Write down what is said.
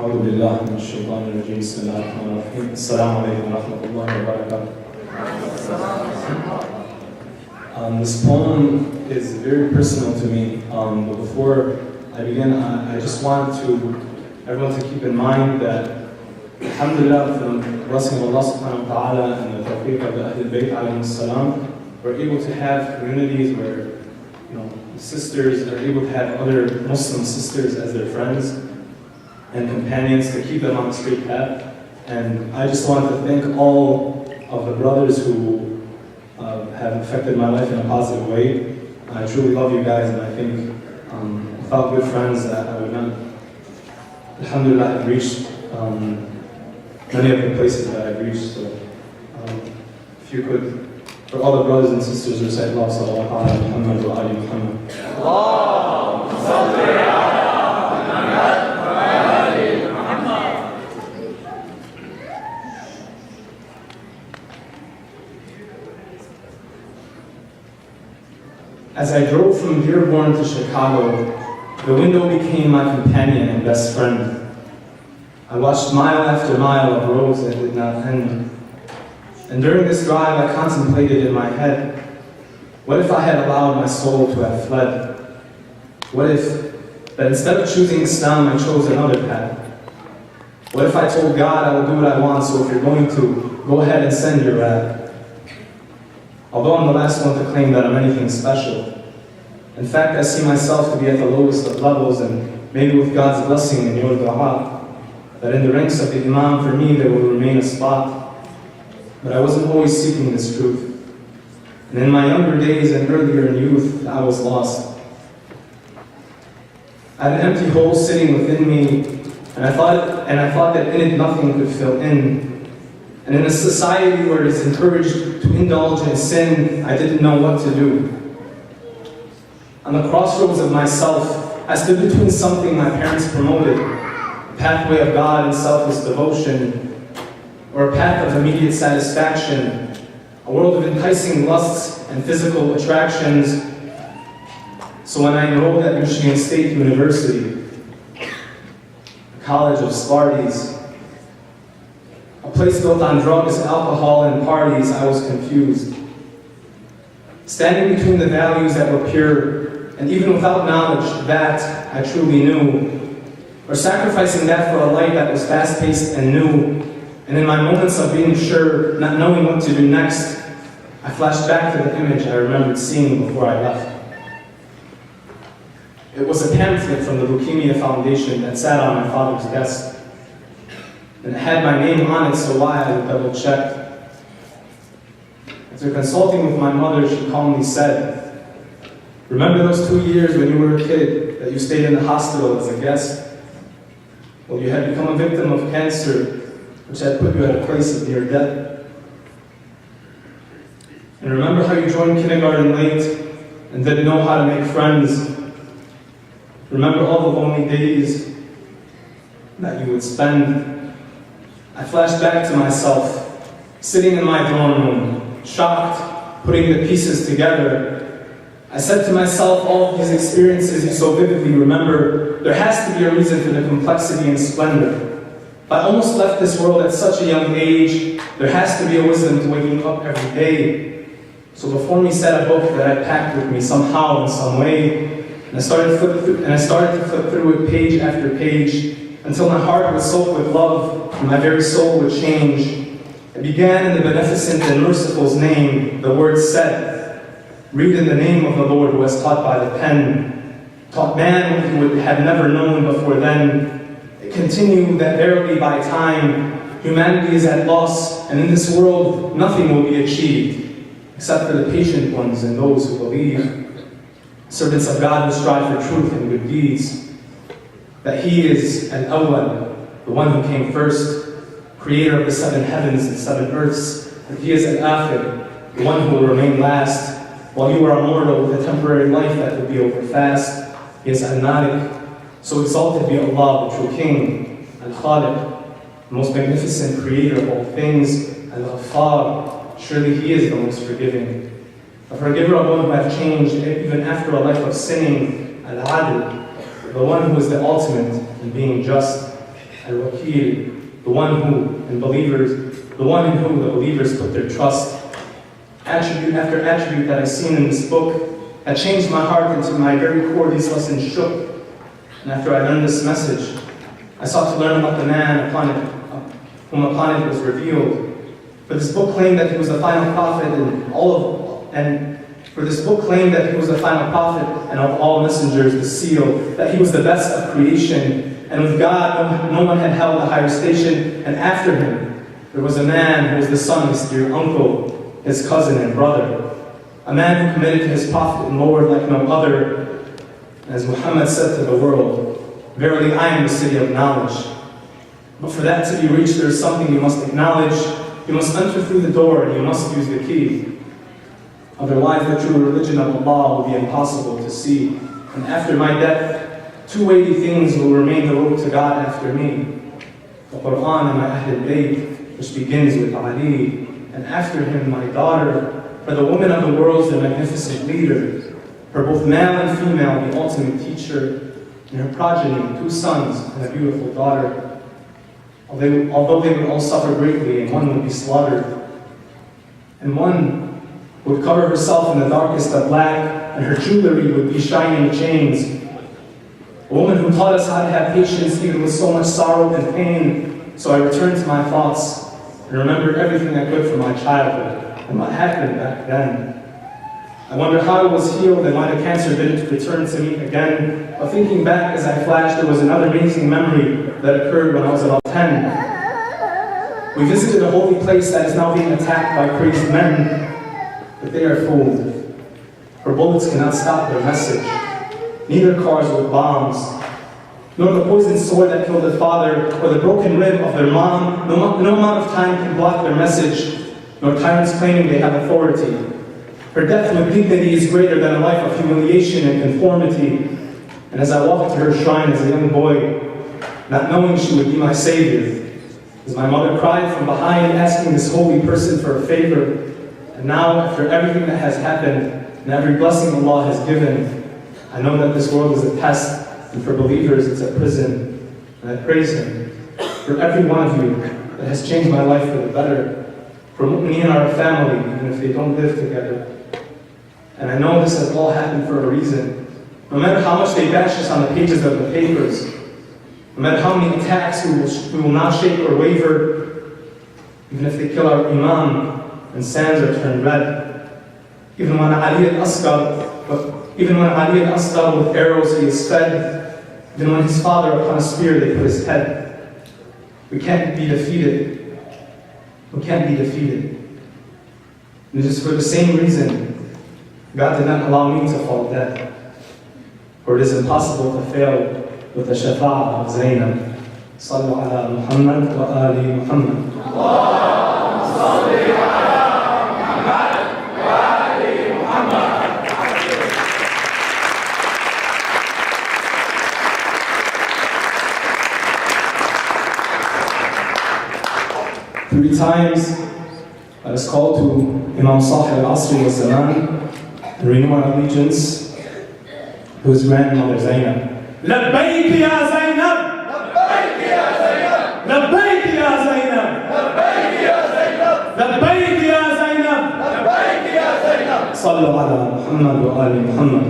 أعوذ بالله من الشيطان الرجيم بسم الله الرحمن الرحيم السلام عليكم ورحمة الله وبركاته. This poem is very personal to me, but before I begin, I just want everyone to keep in mind that alhamdulillah, from the blessing of Allah subhanahu wa ta'ala and the tawfiq of the Ahlul Bayt alayhi salam, we're able to have communities where sisters are able to have other Muslim sisters as their friends and companions to keep them on the straight path. And I just want to thank all of the brothers who have affected my life in a positive way. I truly love you guys, and I think without good friends I would not, alhamdulillah, have reached many of the places that I've reached. So if you could, for all the brothers and sisters, recite Allah sallallahu ala Muhammad wa ali Muhammad. Allahumma salli ala Muhammad wa ali Muhammad. As I drove from Dearborn to Chicago, the window became my companion and best friend. I watched mile after mile of roads that did not end. And during this drive, I contemplated in my head, what if I had allowed my soul to have fled? What if that instead of choosing Islam, I chose another path? What if I told God I will do what I want, so if you're going to, go ahead and send your wrath? Although I'm the last one to claim that I'm anything special, in fact, I see myself to be at the lowest of levels, and maybe with God's blessing and your dua, that in the ranks of the Imam, for me, there will remain a spot. But I wasn't always seeking this truth. And in my younger days and earlier in youth, I was lost. I had an empty hole sitting within me, and I thought that in it nothing could fill in. And in a society where it is encouraged to indulge in sin, I didn't know what to do. On the crossroads of myself, I stood between something my parents promoted, a pathway of God and selfless devotion, or a path of immediate satisfaction, a world of enticing lusts and physical attractions. So when I enrolled at Michigan State University, a college of Sparties, a place built on drugs, alcohol, and parties, I was confused. Standing between the values that were pure, and even without knowledge that I truly knew, or sacrificing that for a life that was fast-paced and new. And in my moments of being sure, not knowing what to do next, I flashed back to the image I remembered seeing before I left. It was a pamphlet from the Leukemia Foundation that sat on my father's desk. And it had my name on it, so why I double-checked. After consulting with my mother, she calmly said, "Remember those 2 years when you were a kid that you stayed in the hospital as a guest? Well, you had become a victim of cancer, which had put you at a place of near death. And remember how you joined kindergarten late and didn't know how to make friends? Remember all the lonely days that you would spend?" I flashed back to myself, sitting in my dorm room, shocked, putting the pieces together. I said to myself, all of these experiences you so vividly remember, there has to be a reason for the complexity and splendor. If I almost left this world at such a young age, there has to be a wisdom to waking up every day. So before me sat a book that I packed with me somehow, in some way, and I started to flip through it page after page, until my heart was soaked with love, and my very soul would change. It began in the beneficent and merciful's name. The word said, "Read in the name of the Lord who has taught by the pen, taught man what he would have never known before then." It continued that verily by time, humanity is at loss, and in this world nothing will be achieved, except for the patient ones and those who believe. Servants of God who strive for truth and good deeds. That He is Al-Awwal, the one who came first, creator of the 7 heavens and 7 earths. And He is Al-Akhir, the one who will remain last, while you are immortal with a temporary life that will be over fast. He is Al-Malik, so exalted be Allah, the true King, Al-Khaliq, the most magnificent creator of all things, Al-Ghaffar, surely He is the most forgiving. A forgiver of one who have changed even after a life of sinning, Al-Adil, the one who is the ultimate in being just, Al-Wakil, the one in whom the believers put their trust. Attribute after attribute that I've seen in this book that changed my heart into my very core. These lessons shook. And after I learned this message, I sought to learn about the man whom upon it was revealed. For this book claimed that he was the final prophet and of all messengers, the seal, that he was the best of creation, and with God no one had held a higher station. And after him, there was a man who was the son, his dear uncle, his cousin and brother, a man who committed to his prophet and Lord like no other. As Muhammad said to the world, "Verily I am the city of knowledge." But for that to be reached, there is something you must acknowledge. You must enter through the door and you must use the key. Otherwise, the true religion of Allah will be impossible to see. And after my death, two weighty things will remain the road to God after me: the Quran and my Ahlul Bayt, which begins with Ali, and after him my daughter, for the woman of the world is the magnificent leader, for both male and female, the ultimate teacher, and her progeny, 2 sons and a beautiful daughter. Although they would all suffer greatly, and one would be slaughtered, and one would cover herself in the darkest of black, and her jewelry would be shining chains. A woman who taught us how to have patience even with so much sorrow and pain. So I returned to my thoughts and remembered everything I could from my childhood and what happened back then. I wonder how I was healed and why the cancer didn't return to me again. But thinking back as I flashed, there was another amazing memory that occurred when I was about 10. We visited a holy place that is now being attacked by crazy men, but they are fooled. For bullets cannot stop their message, neither cars with bombs, nor the poisoned sword that killed their father, or the broken rib of their mom. No amount of time can block their message, nor tyrants claiming they have authority. Her death with dignity is greater than a life of humiliation and conformity. And as I walked to her shrine as a young boy, not knowing she would be my savior, as my mother cried from behind, asking this holy person for a favor. And now, after everything that has happened, and every blessing Allah has given, I know that this world is a test, and for believers it's a prison. And I praise Him for every one of you that has changed my life for the better. For me and our family, even if they don't live together. And I know this has all happened for a reason. No matter how much they bash us on the pages of the papers, no matter how many attacks, we will not shake or waver, even if they kill our Imam and sands are turned red. Even when Ali al-Asghar with arrows he is fed, even when his father upon a spear they put his head. We can't be defeated. We can't be defeated. And it is for the same reason God did not allow me to fall dead. For it is impossible to fail with the shafa'ah of Zainab. Sallu ala Muhammad wa ali Muhammad. Allahumma salli ala Muhammad wa ali Muhammad. Three times I was called to Imam Sahib al-Asri wa Zaman and renew my allegiance to his grandmother Zainab. لبيك يا زينب لبيك يا زينب لبيك يا زينب لبيك يا زينب لبيك يا زينب لبيك يا زينب صلوا على محمد وآل محمد.